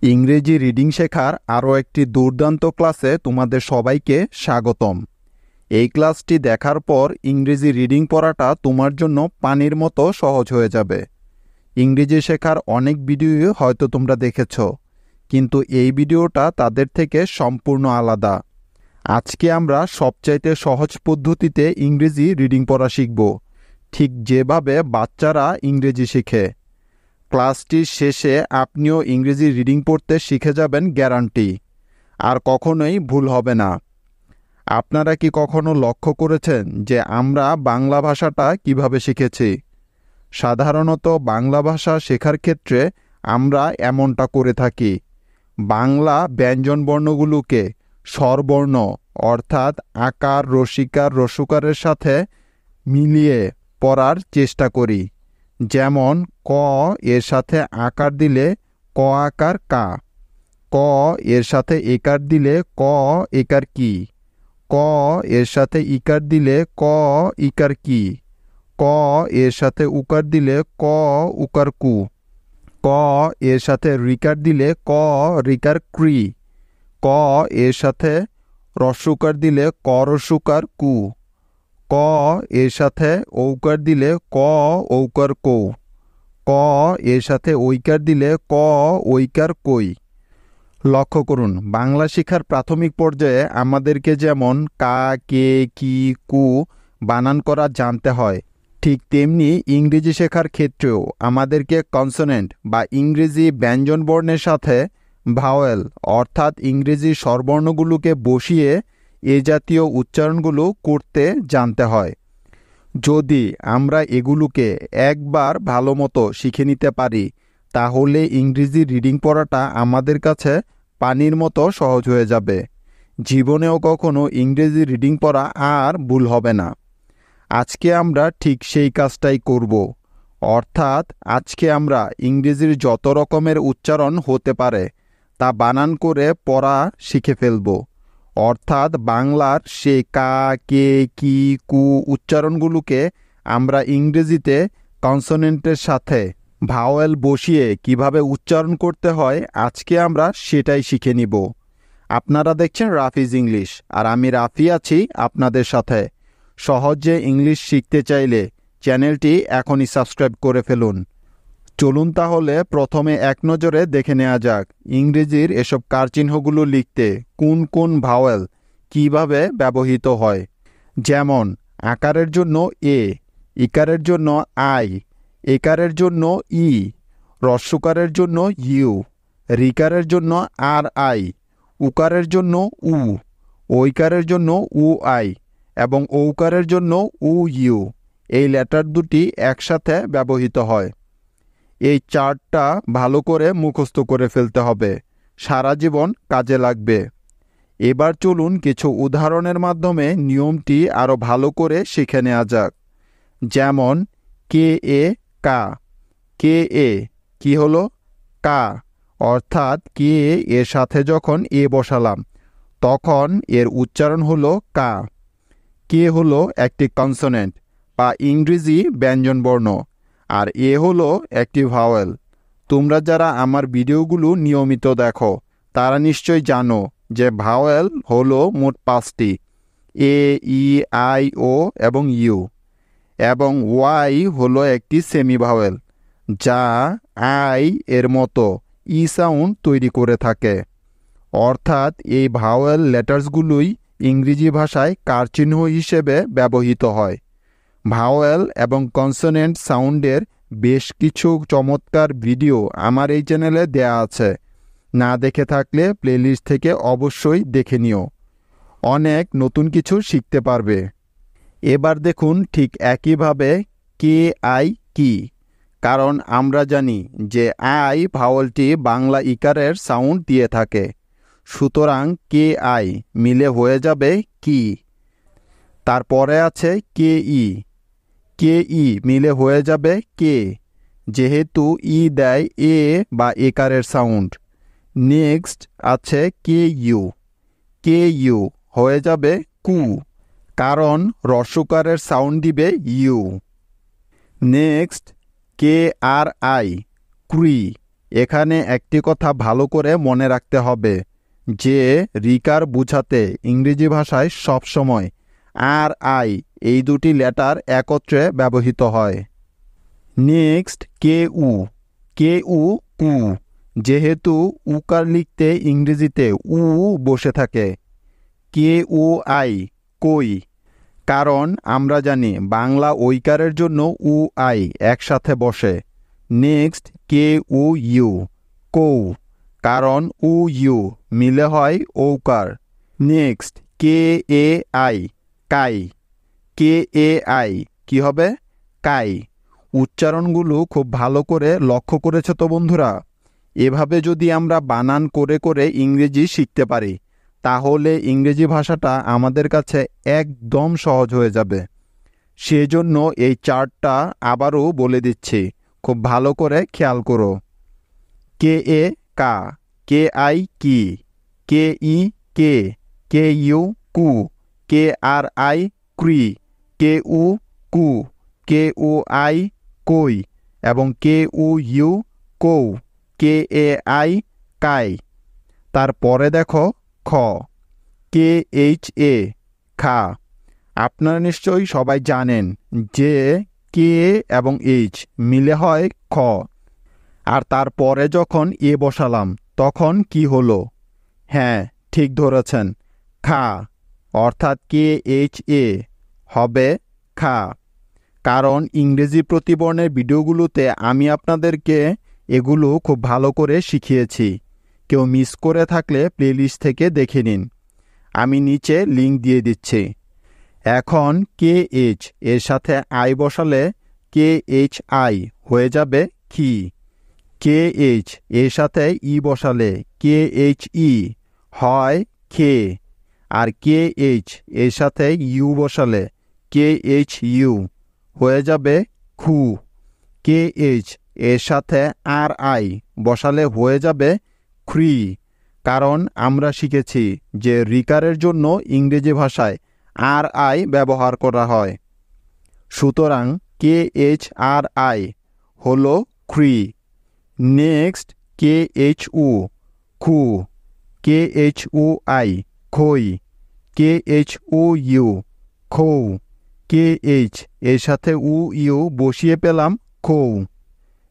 ইংরেজি রিডিং শেখার আরও একটি দুর্দান্ত ক্লাসে তোমাদের সবাইকে স্বাগতম। এই ক্লাসটি দেখার পর ইংরেজি রিডিং পড়াটা তোমার জন্য পানির মতো সহজ হয়ে যাবে। ইংরেজি শেখার অনেক ভিডিও হয়তো তোমরা দেখেছ, কিন্তু এই ভিডিওটা তাদের থেকে সম্পূর্ণ আলাদা। আজকে আমরা সবচাইতে সহজ পদ্ধতিতে ইংরেজি রিডিং পড়া শিখব, ঠিক যেভাবে বাচ্চারা ইংরেজি শেখে। ক্লাসটির শেষে আপনিও ইংরেজি রিডিং পড়তে শিখে যাবেন, গ্যারান্টি। আর কখনোই ভুল হবে না। আপনারা কি কখনো লক্ষ্য করেছেন যে আমরা বাংলা ভাষাটা কিভাবে শিখেছি? সাধারণত বাংলা ভাষা শেখার ক্ষেত্রে আমরা এমনটা করে থাকি। বাংলা ব্যঞ্জনবর্ণগুলোকে স্বরবর্ণ অর্থাৎ আকার, রসিকার, রসুকারের সাথে মিলিয়ে পড়ার চেষ্টা করি। যেমন ক এর সাথে আকার দিলে ক আকার কা, ক এর সাথে একার দিলে ক একার কি, ক এর সাথে ইকার দিলে ক ইকার কি, ক এর সাথে উকার দিলে ক উকার কু, ক এর সাথে রিকার দিলে ক রিকার ক্রি, ক এর সাথে রস্যকার দিলে ক রস্যকার কু, ক এর সাথে ঔকার দিলে ক ঔকার কৌ, ক এর সাথে ঐকার দিলে ক ঐকার কই। লক্ষ্য করুন, বাংলা শিক্ষার প্রাথমিক পর্যায়ে আমাদেরকে যেমন কা, কে, কি, কু বানান করা জানতে হয়, ঠিক তেমনি ইংরেজি শেখার ক্ষেত্রেও আমাদেরকে কনসোনেন্ট বা ইংরেজি ব্যঞ্জনবর্ণের সাথে ভাওয়েল অর্থাৎ ইংরেজি স্বরবর্ণগুলোকে বসিয়ে এ জাতীয় উচ্চারণগুলো করতে জানতে হয়। যদি আমরা এগুলোকে একবার ভালো মতো শিখে নিতে পারি, তাহলে ইংরেজি রিডিং পড়াটা আমাদের কাছে পানির মতো সহজ হয়ে যাবে। জীবনেও কখনো ইংরেজি রিডিং পড়া আর ভুল হবে না। আজকে আমরা ঠিক সেই কাজটাই করব। অর্থাৎ আজকে আমরা ইংরেজির যত রকমের উচ্চারণ হতে পারে তা বানান করে পড়া শিখে ফেলব। অর্থাৎ বাংলার সে কা, কে, কি, কু উচ্চারণগুলোকে আমরা ইংরেজিতে কনসোনেন্টের সাথে ভাওয়েল বসিয়ে কিভাবে উচ্চারণ করতে হয় আজকে আমরা সেটাই শিখে নিব। আপনারা দেখছেন রাফিজ ইংলিশ, আর আমি রাফি আছি আপনাদের সাথে। সহজে ইংলিশ শিখতে চাইলে চ্যানেলটি এখনই সাবস্ক্রাইব করে ফেলুন। চলুন তাহলে প্রথমে এক নজরে দেখে নেওয়া যাক ইংরেজির এসব কারচিহ্নগুলো লিখতে কোন কোন ভাওয়েল কিভাবে ব্যবহৃত হয়। যেমন আকারের জন্য এ, ইকারের জন্য আই, একারের জন্য ই, রস্যকারের জন্য ইউ, রিকারের জন্য আর আই, উকারের জন্য উ, ঐকারের জন্য উ আই এবং ঔকারের জন্য উ ইউ। এই লেটার দুটি একসাথে ব্যবহৃত হয়। এই চার্টটা ভালো করে মুখস্থ করে ফেলতে হবে, সারা জীবন কাজে লাগবে। এবার চলুন কিছু উদাহরণের মাধ্যমে নিয়মটি আরও ভালো করে শিখে নেওয়া যাক। যেমন কে এ কা, কে এ কি হলো? কা, অর্থাৎ কে এর সাথে যখন এ বসালাম তখন এর উচ্চারণ হলো কা। কে হলো একটি কনসোনেন্ট বা ইংরেজি ব্যঞ্জনবর্ণ, আর এ হলো একটি ভাওয়েল। তোমরা যারা আমার ভিডিওগুলো নিয়মিত দেখো তারা নিশ্চয়ই জানো যে ভাওয়েল হলো মোট 5টি: এ, ই, আই, ও এবং ইউ। এবং ওয়াই হলো একটি সেমি ভাওয়েল যা আই এর মতো ই সাউন্ড তৈরি করে থাকে। অর্থাৎ এই ভাওয়েল লেটার্সগুলোই ইংরেজি ভাষায় কারচিহ্ন হিসেবে ব্যবহৃত হয়। ভাওয়েল এবং কনসোনেন্ট সাউন্ডের বেশ কিছু চমৎকার ভিডিও আমার এই চ্যানেলে দেয়া আছে। না দেখে থাকলে প্লেলিস্ট থেকে অবশ্যই দেখে নিও, অনেক নতুন কিছু শিখতে পারবে। এবার দেখুন ঠিক একইভাবে কে আই কি, কারণ আমরা জানি যে আই ভাওয়েলটি বাংলা ইকারের সাউন্ড দিয়ে থাকে। সুতরাং কে আই মিলে হয়ে যাবে কি। তারপরে আছে কে ই, কে ই মিলে হয়ে যাবে কে, যেহেতু ই দেয় এ বা একারের সাউন্ড। নেক্সট আছে কে ইউ হয়ে যাবে কু, কারণ রস্যকারের সাউন্ড দিবে U. Next K R I, ক্রি, এখানে একটি কথা ভালো করে মনে রাখতে হবে যে রিকার বুঝাতে ইংরেজি ভাষায় সবসময় আর আই এই দুটি লেটার একত্রে ব্যবহৃত হয়। নেক্সট কে উ কু, যেহেতু উকার লিখতে ইংরেজিতে উ বসে থাকে। কে ও আই কই, কারণ আমরা জানি বাংলা ঐকারের জন্য উ আই একসাথে বসে। নেক্সট কে উ ইউ কৌ, কারণ উ ইউ মিলে হয় ঔকার। নেক্সট কে এ আই কাই, কে এ আই কি হবে কাই। উচ্চারণগুলো খুব ভালো করে লক্ষ্য করেছো তো বন্ধুরা? এভাবে যদি আমরা বানান করে করে ইংরেজি শিখতে পারি তাহলে ইংরেজি ভাষাটা আমাদের কাছে একদম সহজ হয়ে যাবে। সেজন্য এই চার্টটা আবারও বলে দিচ্ছি, খুব ভালো করে খেয়াল করো। কে এ কা, কে আই কি, কে ই কে, কে ইউ কু, কে আর আই ক্রি, কে উ কু, কে উ আই কই এবং কে উ ইউ কৌ, কে এ আই কাই। তারপরে দেখো খ, কে এইচ এ খা। আপনারা নিশ্চয়ই সবাই জানেন যে কে এবং এইচ মিলে হয় খ, আর তারপরে যখন এ বসালাম তখন কি হলো? হ্যাঁ, ঠিক ধরেছেন, খা, অর্থাৎ কে এইচ এ হবে খা। কারণ ইংরেজি প্রতিবর্ণের ভিডিওগুলোতে আমি আপনাদেরকে এগুলো খুব ভালো করে শিখিয়েছি। কেউ মিস করে থাকলে প্লেলিস্ট থেকে দেখে নিন, আমি নিচে লিংক দিয়ে দিচ্ছি। এখন কে এইচ এর সাথে আই বসালে কে এইচ আই হয়ে যাবে কি। কে এইচ এর সাথে ই বসালে কে এইচ ই হয় খে, আর কে এইচ এর সাথে ইউ বসালে কে এইচ ইউ হয়ে যাবে খু। কে এইচ এর সাথে আর আই বসালে হয়ে যাবে খ্রি, কারণ আমরা শিখেছি যে রিকারের জন্য ইংরেজি ভাষায় আর আই ব্যবহার করা হয়। সুতরাং কে এইচ আর আই হলো খ্রি। নেক্সট কে এইচ উ খু, কে এইচ উ আই খই, কে এইচ উ ইউ খৌ, কে এইচ এর সাথে উ ইউ বসিয়ে পেলাম খৌ।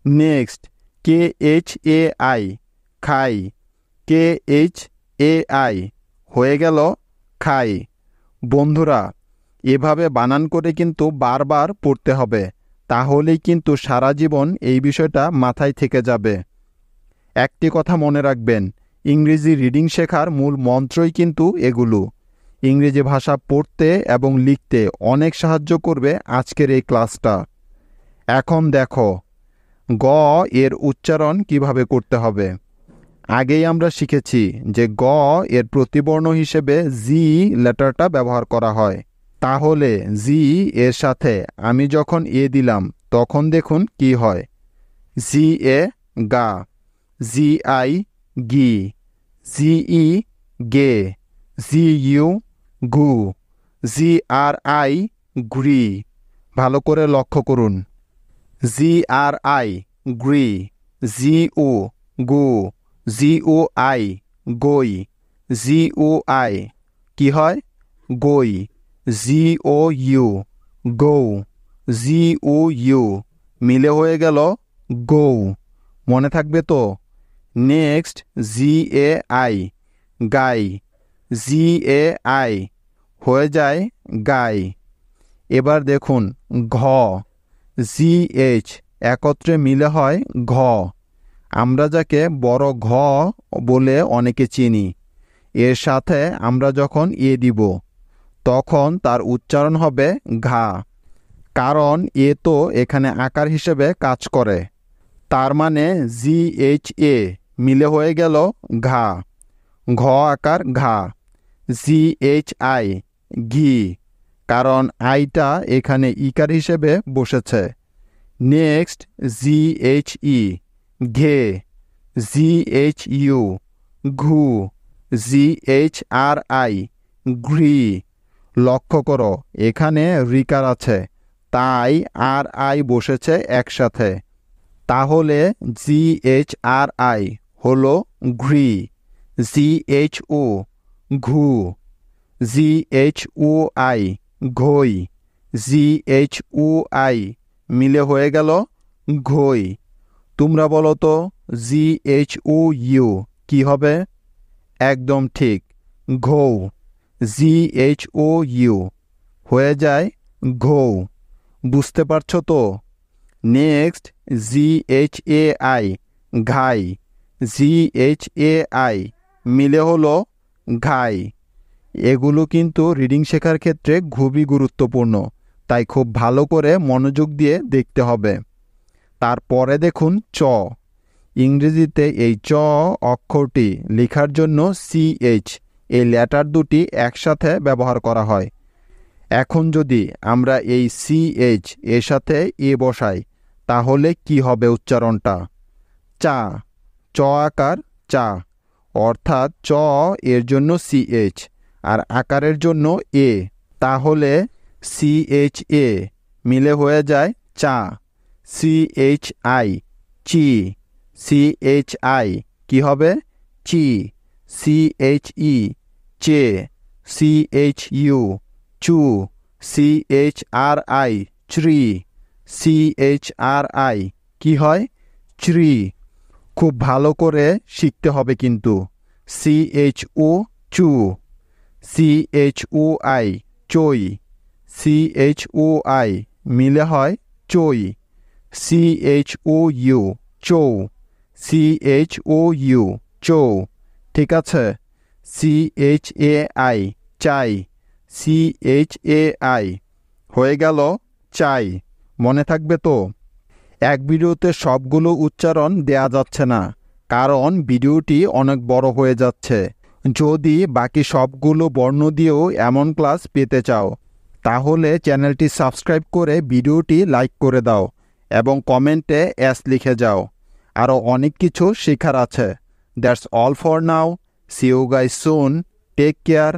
Next K H A I খাই, কে এইচ এ আই হয়ে গেল খাই। বন্ধুরা, এভাবে বানান করে কিন্তু বারবার পড়তে হবে, তাহলেই কিন্তু সারা জীবন এই বিষয়টা মাথায় থেকে যাবে। একটি কথা মনে রাখবেন, ইংরেজি রিডিং শেখার মূল মন্ত্রই কিন্তু এগুলো। ইংরেজি ভাষা পড়তে এবং লিখতে অনেক সাহায্য করবে আজকের এই ক্লাসটা। এখন দেখো গ এর উচ্চারণ কিভাবে করতে হবে। আগেই আমরা শিখেছি যে গ এর প্রতিবর্ণ হিসেবে জি লেটারটা ব্যবহার করা হয়। তাহলে জি এর সাথে আমি যখন এ দিলাম তখন দেখুন কি হয়। জি এ গা, জি আই গি, জি ই গে, জি ইউ গু, জি আর আই গ্রি। ভালো করে লক্ষ্য করুন। জি আর আই গ্রি, জি ও গু, জি ও আই গই, জি ও আই কি হয় গই, জি ও ইউ গৌ, জি ও ইউ মিলে হয়ে গেল গৌ। মনে থাকবে তো? Next G A I guy, G A I হয়ে যায় গাই। এবার দেখুন ঘ, জি এইচ একত্রে মিলে হয় ঘ। আমরা যাকে বড় ঘ বলে অনেকে চিনি, এর সাথে আমরা যখন এ দিব তখন তার উচ্চারণ হবে ঘা, কারণ এ তো এখানে আকার হিসেবে কাজ করে। তার মানে জি এইচ এ মিলে হয়ে গেল ঘা, ঘ আকার ঘা। জি এইচ আই ঘি, কারণ আইটা এখানে ইকার হিসেবে বসেছে। নেক্সট জি এইচ ই ঘে, জি এইচ ইউ ঘু, জি এইচ আর আই ঘ্রি। লক্ষ্য করো এখানে রিকার আছে, তাই আর আই বসেছে একসাথে। তাহলে GHRI হলো ঘ্রি, GHO ঘু, GHOI ঘই, GHOI মিলে হয়ে গেল ঘই। তোমরা বলো তো GHOU কি হবে? একদম ঠিক, ঘৌ। GHOU হয়ে যায় ঘৌ। বুঝতে পারছো তো? নেক্সট GHAI ঘাই, GHAI মিলে হলো ঘাই। এগুলো কিন্তু রিডিং শেখার ক্ষেত্রে খুবই গুরুত্বপূর্ণ, তাই খুব ভালো করে মনোযোগ দিয়ে দেখতে হবে। তারপরে দেখুন চ। ইংরেজিতে এই চ অক্ষরটি লেখার জন্য CH এই লেটার দুটি একসাথে ব্যবহার করা হয়। এখন যদি আমরা এই CH এর সাথে এ বসাই তাহলে কি হবে উচ্চারণটা? চা, চ আকার চা, অর্থাৎ চ এর জন্য CH আর আকারের জন্য এ, তাহলে CHA মিলে হয়ে যায় চা। CHI চি, CHI কি হবে? চি। CHE চে, CHU চু, CHRI চ্রি, CHRI কি হয়? চ্রি। খুব ভালো করে শিখতে হবে কিন্তু। CHO চু, CHOI চই, CHOI মিলে হয় চই, CHOU চৌ, CHOU চৌ। ঠিক আছে? CHAI চাই, CHAI হয়ে গেল চাই। মনে থাকবে তো? এক ভিডিওতে সবগুলো উচ্চারণ দেয়া যাচ্ছে না, কারণ ভিডিওটি অনেক বড় হয়ে যাচ্ছে। যদি বাকি সবগুলো বর্ণ দিয়েও এমন ক্লাস পেতে চাও তাহলে চ্যানেলটি সাবস্ক্রাইব করে ভিডিওটি লাইক করে দাও এবং কমেন্টে এস লিখে যাও। আরও অনেক কিছু শেখার আছে। That's all for now. See you guys soon. Take care.